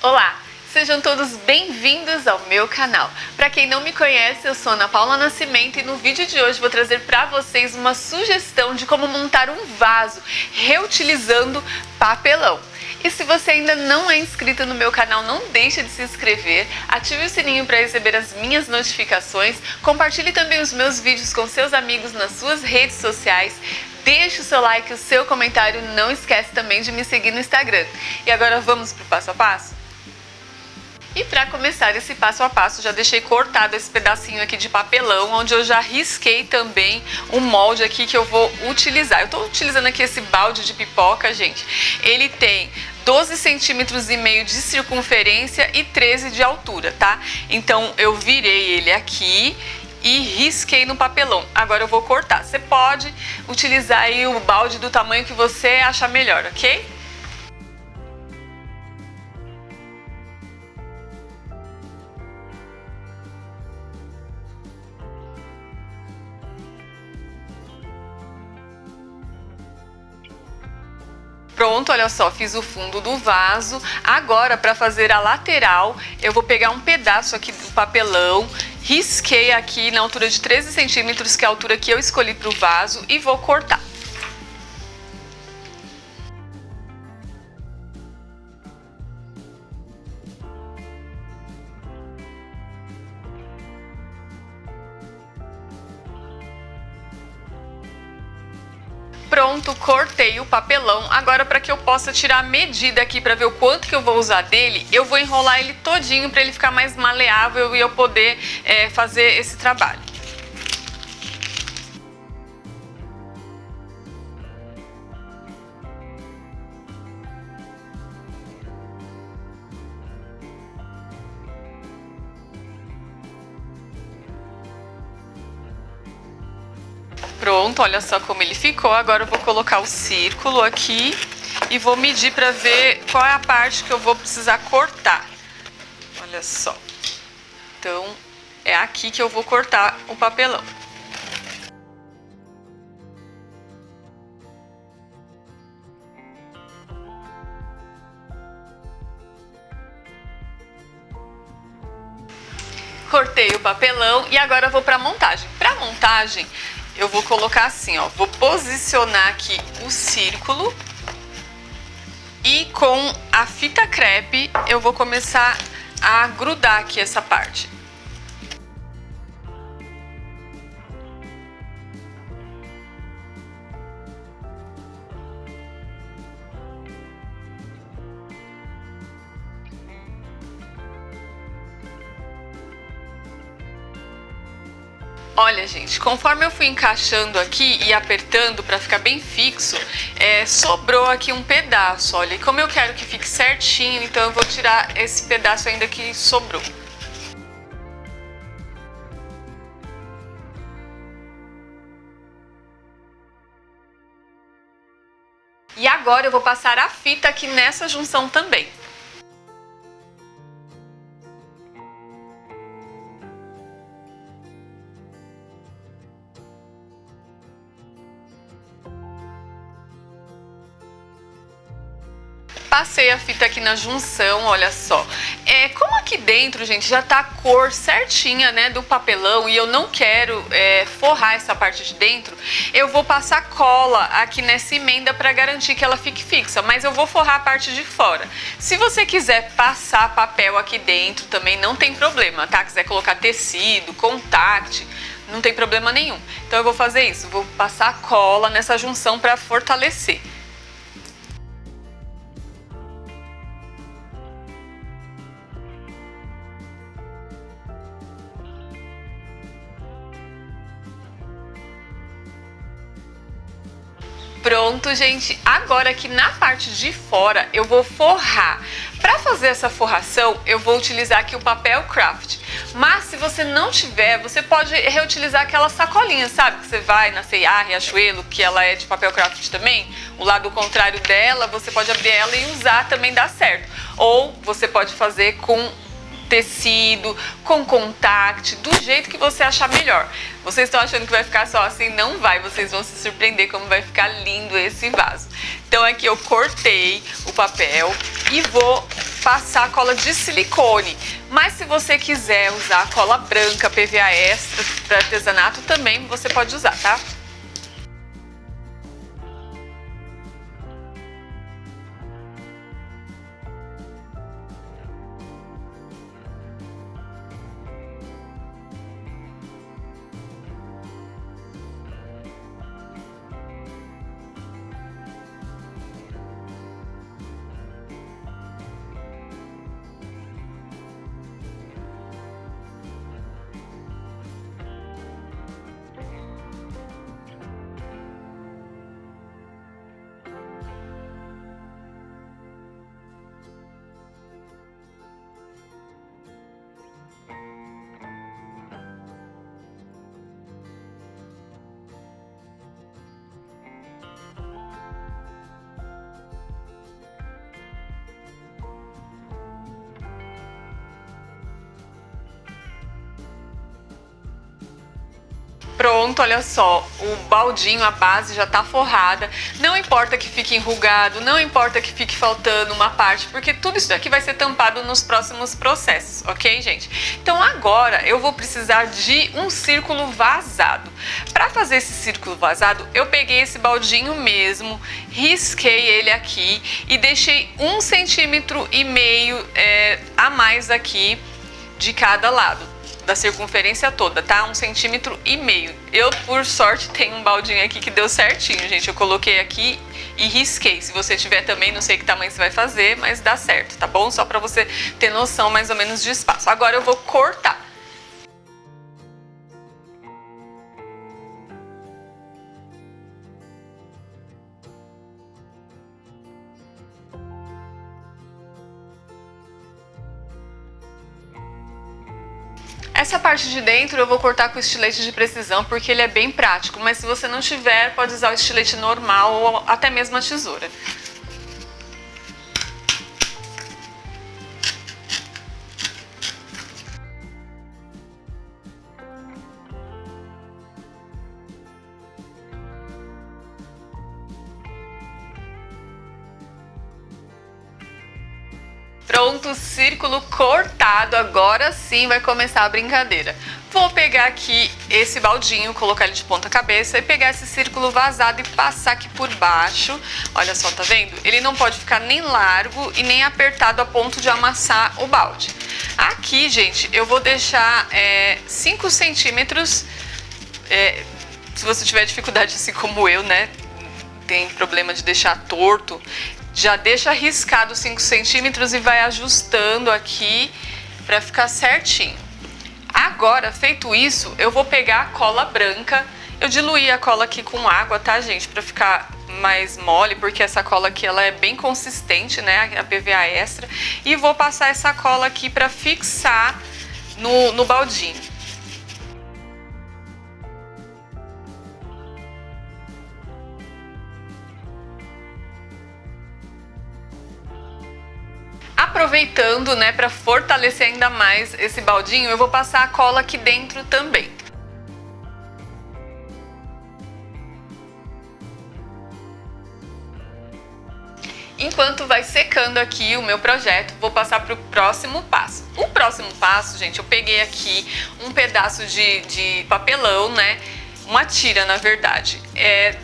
Olá, sejam todos bem-vindos ao meu canal. Para quem não me conhece, eu sou Ana Paula Nascimento e no vídeo de hoje vou trazer para vocês uma sugestão de como montar um vaso reutilizando papelão. E se você ainda não é inscrito no meu canal, não deixe de se inscrever, ative o sininho para receber as minhas notificações, compartilhe também os meus vídeos com seus amigos nas suas redes sociais, deixe o seu like, o seu comentário, não esquece também de me seguir no Instagram. E agora vamos para o passo a passo? E para começar esse passo a passo, já deixei cortado esse pedacinho aqui de papelão, onde eu já risquei também o molde aqui que eu vou utilizar. Eu estou utilizando aqui esse balde de pipoca, gente. Ele tem 12 centímetros e meio de circunferência e 13 de altura, tá? Então eu virei ele aqui e risquei no papelão. Agora eu vou cortar. Você pode utilizar aí o balde do tamanho que você achar melhor, ok? Pronto, olha só, fiz o fundo do vaso. Agora, para fazer a lateral, eu vou pegar um pedaço aqui do papelão, risquei aqui na altura de 13 centímetros, que é a altura que eu escolhi para o vaso, e vou cortar. Pronto, cortei o papelão. Agora, para que eu possa tirar a medida aqui para ver o quanto que eu vou usar dele, eu vou enrolar ele todinho para ele ficar mais maleável e eu poder fazer esse trabalho. Pronto, olha só como ele ficou. Agora eu vou colocar o círculo aqui e vou medir para ver qual é a parte que eu vou precisar cortar. Olha só. Então, é aqui que eu vou cortar o papelão. Cortei o papelão e agora eu vou para a montagem. Para a montagem, eu vou colocar assim, ó, vou posicionar aqui o círculo e com a fita crepe eu vou começar a grudar aqui essa parte. Olha, gente, conforme eu fui encaixando aqui e apertando para ficar bem fixo, sobrou aqui um pedaço, olha. E como eu quero que fique certinho, então eu vou tirar esse pedaço ainda que sobrou. E agora eu vou passar a fita aqui nessa junção também. Passei a fita aqui na junção, olha só. Como aqui dentro, gente, já tá a cor certinha, né, do papelão e eu não quero forrar essa parte de dentro, eu vou passar cola aqui nessa emenda para garantir que ela fique fixa, mas eu vou forrar a parte de fora. Se você quiser passar papel aqui dentro também não tem problema, tá? Quiser colocar tecido, contact, não tem problema nenhum. Então eu vou fazer isso, vou passar cola nessa junção para fortalecer. Pronto, gente. Agora aqui na parte de fora eu vou forrar. Para fazer essa forração, eu vou utilizar aqui o papel craft. Mas se você não tiver, você pode reutilizar aquela sacolinha, sabe? Que você vai na C&A, Riachuelo, que ela é de papel craft também. O lado contrário dela, você pode abrir ela e usar, também dá certo. Ou você pode fazer com tecido, com contact, do jeito que você achar melhor. Vocês estão achando que vai ficar só assim? Não vai, vocês vão se surpreender como vai ficar lindo esse vaso. Então aqui eu cortei o papel e vou passar cola de silicone. Mas se você quiser usar cola branca, PVA extra para artesanato, também você pode usar, tá? Pronto, olha só, o baldinho, a base já tá forrada. Não importa que fique enrugado, não importa que fique faltando uma parte, porque tudo isso aqui vai ser tampado nos próximos processos, ok, gente? Então agora eu vou precisar de um círculo vazado. Para fazer esse círculo vazado, eu peguei esse baldinho mesmo, risquei ele aqui e deixei 1,5 cm a mais aqui de cada lado da circunferência toda, tá? 1,5 cm. Eu, por sorte, tenho um baldinho aqui que deu certinho, gente. Eu coloquei aqui e risquei. Se você tiver também, não sei que tamanho você vai fazer, mas dá certo, tá bom? Só pra você ter noção mais ou menos de espaço. Agora eu vou cortar. Essa parte de dentro eu vou cortar com estilete de precisão porque ele é bem prático, mas se você não tiver, pode usar o estilete normal ou até mesmo a tesoura. Pronto, círculo cortado, agora sim vai começar a brincadeira. Vou pegar aqui esse baldinho, colocar ele de ponta cabeça e pegar esse círculo vazado e passar aqui por baixo. Olha só, tá vendo? Ele não pode ficar nem largo e nem apertado a ponto de amassar o balde. Aqui, gente, eu vou deixar 5 centímetros, se você tiver dificuldade assim como eu, né? Tem problema de deixar torto, já deixa riscado 5 centímetros e vai ajustando aqui para ficar certinho. Agora, feito isso, eu vou pegar a cola branca. Eu diluí a cola aqui com água, tá, gente? Para ficar mais mole, porque essa cola aqui ela é bem consistente, né? A PVA extra. E vou passar essa cola aqui para fixar no baldinho. Aproveitando, né, para fortalecer ainda mais esse baldinho, eu vou passar a cola aqui dentro também. Enquanto vai secando aqui o meu projeto, vou passar para o próximo passo. O próximo passo, gente, eu peguei aqui um pedaço de papelão, né? Uma tira, na verdade.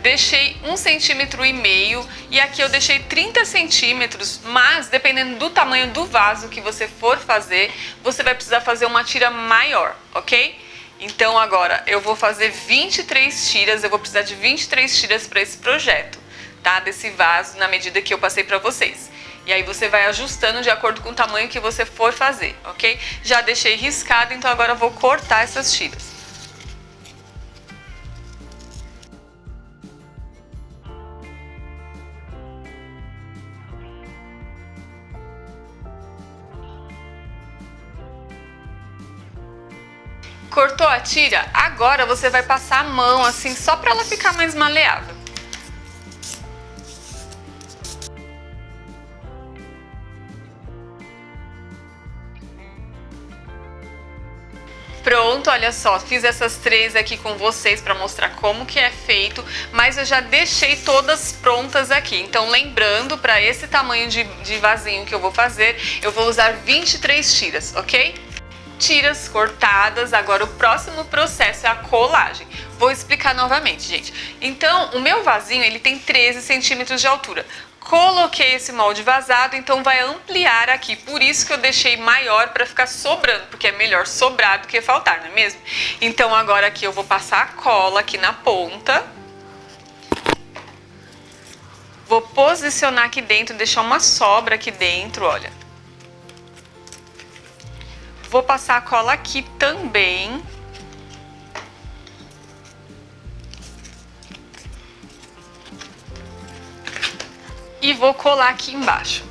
Deixei 1,5 cm e aqui eu deixei 30 centímetros, mas dependendo do tamanho do vaso que você for fazer, você vai precisar fazer uma tira maior, ok? Então agora eu vou fazer 23 tiras, eu vou precisar de 23 tiras para esse projeto, tá? Desse vaso na medida que eu passei para vocês. E aí você vai ajustando de acordo com o tamanho que você for fazer, ok? Já deixei riscado, então agora eu vou cortar essas tiras. Cortou a tira? Agora você vai passar a mão assim só para ela ficar mais maleável. Pronto, olha só, fiz essas 3 aqui com vocês para mostrar como que é feito, mas eu já deixei todas prontas aqui. Então, lembrando, para esse tamanho de vasinho que eu vou fazer, eu vou usar 23 tiras, ok? Tiras cortadas. Agora o próximo processo é a colagem. Vou explicar novamente, gente. Então, o meu vasinho, ele tem 13 centímetros de altura. Coloquei esse molde vazado, então vai ampliar aqui. Por isso que eu deixei maior, para ficar sobrando, porque é melhor sobrar do que faltar, não é mesmo? Então agora aqui eu vou passar a cola aqui na ponta. Vou posicionar aqui dentro, deixar uma sobra aqui dentro, olha. Vou passar a cola aqui também. E vou colar aqui embaixo.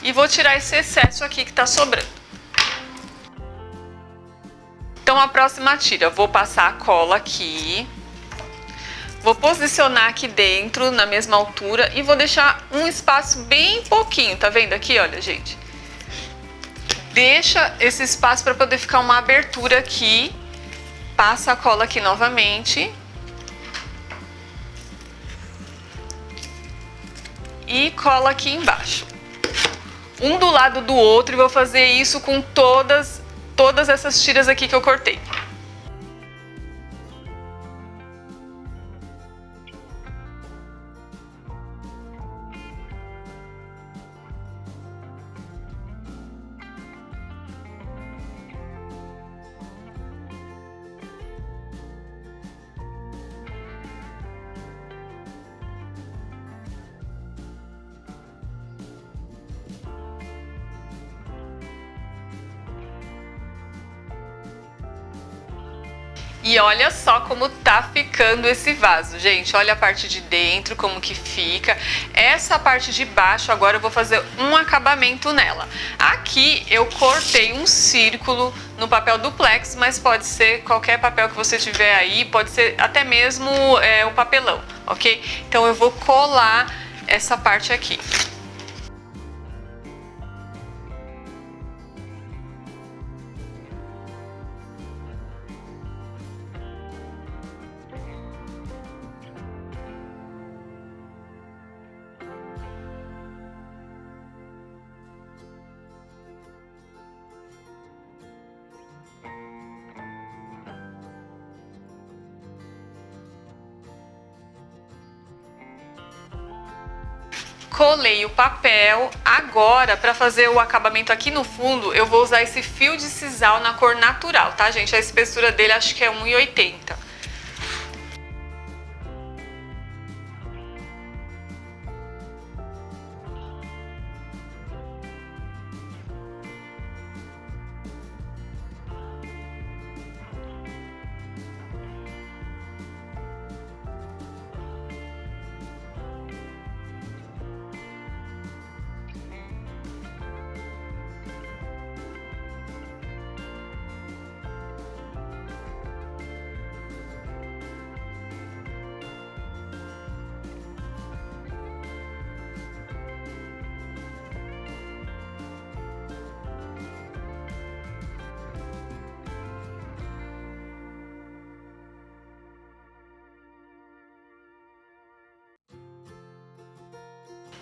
E vou tirar esse excesso aqui que tá sobrando. Então a próxima tira, vou passar a cola aqui. Vou posicionar aqui dentro, na mesma altura, e vou deixar um espaço bem pouquinho, tá vendo aqui, olha, gente? Deixa esse espaço para poder ficar uma abertura aqui. Passa a cola aqui novamente. E cola aqui embaixo. Um do lado do outro, e vou fazer isso com todas essas tiras aqui que eu cortei. E olha só como tá ficando esse vaso, gente. Olha a parte de dentro, como que fica. Essa parte de baixo, agora eu vou fazer um acabamento nela. Aqui eu cortei um círculo no papel duplex, mas pode ser qualquer papel que você tiver aí, pode ser até mesmo o papelão, ok? Então eu vou colar essa parte aqui. Colei o papel. Agora, para fazer o acabamento aqui no fundo, eu vou usar esse fio de sisal na cor natural, tá, gente? A espessura dele acho que é 1,80.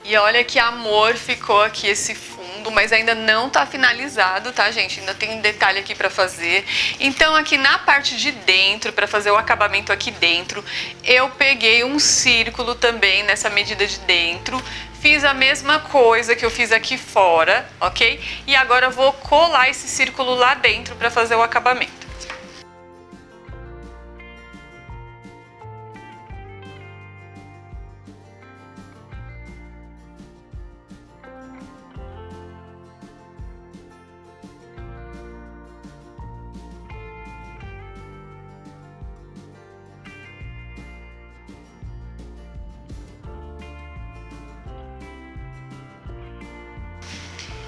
E olha que amor ficou aqui esse fundo, mas ainda não tá finalizado, tá, gente? Ainda tem um detalhe aqui pra fazer. Então aqui na parte de dentro, pra fazer o acabamento aqui dentro, eu peguei um círculo também nessa medida de dentro. Fiz a mesma coisa que eu fiz aqui fora, ok? E agora eu vou colar esse círculo lá dentro pra fazer o acabamento.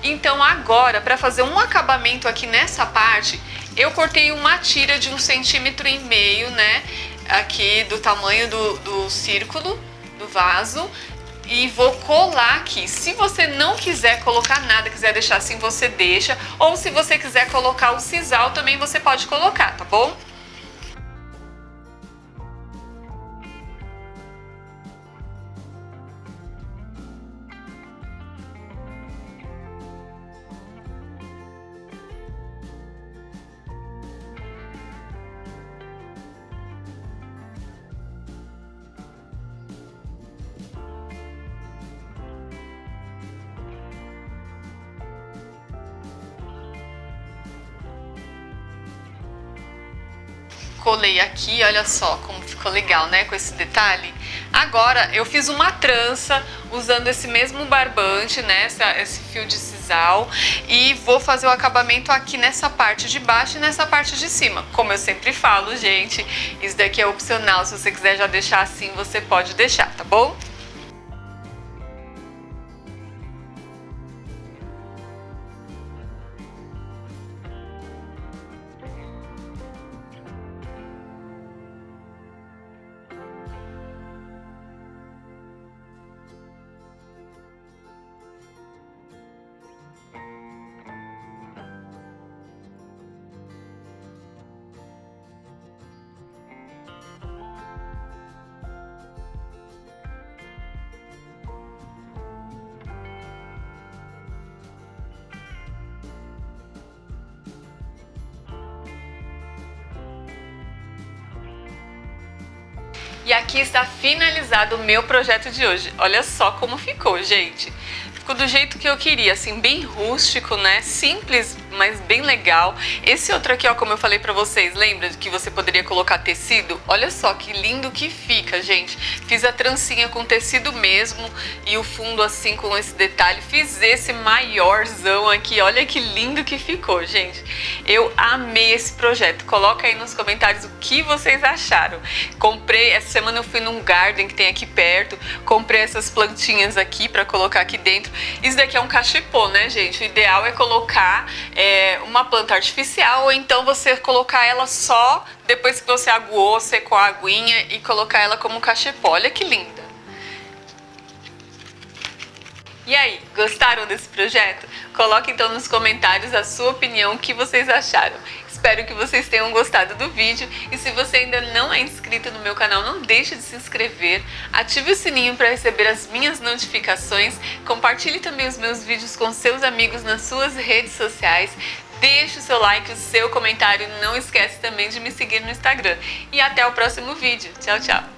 Então agora, para fazer um acabamento aqui nessa parte, eu cortei uma tira de 1,5 centímetro, né? Aqui do tamanho do círculo, do vaso. e vou colar aqui. Se você não quiser colocar nada, quiser deixar assim, você deixa. Ou se você quiser colocar o sisal, também você pode colocar, tá bom? Colei aqui, olha só como ficou legal, né, com esse detalhe. Agora eu fiz uma trança usando esse mesmo barbante, né, esse fio de sisal, e vou fazer o acabamento aqui nessa parte de baixo e nessa parte de cima. Como eu sempre falo, gente, isso daqui é opcional, se você quiser já deixar assim, você pode deixar, tá bom? E aqui está finalizado o meu projeto de hoje. Olha só como ficou, gente. Ficou do jeito que eu queria, assim, bem rústico, né? Simples, mas bem legal. Esse outro aqui, ó, como eu falei pra vocês, lembra que você poderia colocar tecido? Olha só que lindo que fica, gente. Fiz a trancinha com tecido mesmo e o fundo assim com esse detalhe. Fiz esse maiorzão aqui, olha que lindo que ficou, gente. Eu amei esse projeto. Coloca aí nos comentários o que vocês acharam. Comprei, essa semana eu fui num garden que tem aqui perto, comprei essas plantinhas aqui pra colocar aqui dentro. Isso daqui é um cachepô, né, gente? O ideal é colocar uma planta artificial, ou então você colocar ela só depois que você aguou, secou a aguinha e colocar ela como cachepô. Olha que linda! E aí, gostaram desse projeto? Coloque então nos comentários a sua opinião, o que vocês acharam. Espero que vocês tenham gostado do vídeo e se você ainda não é inscrito no meu canal, não deixe de se inscrever, ative o sininho para receber as minhas notificações, compartilhe também os meus vídeos com seus amigos nas suas redes sociais, deixe o seu like, o seu comentário, não esquece também de me seguir no Instagram. E até o próximo vídeo. Tchau, tchau!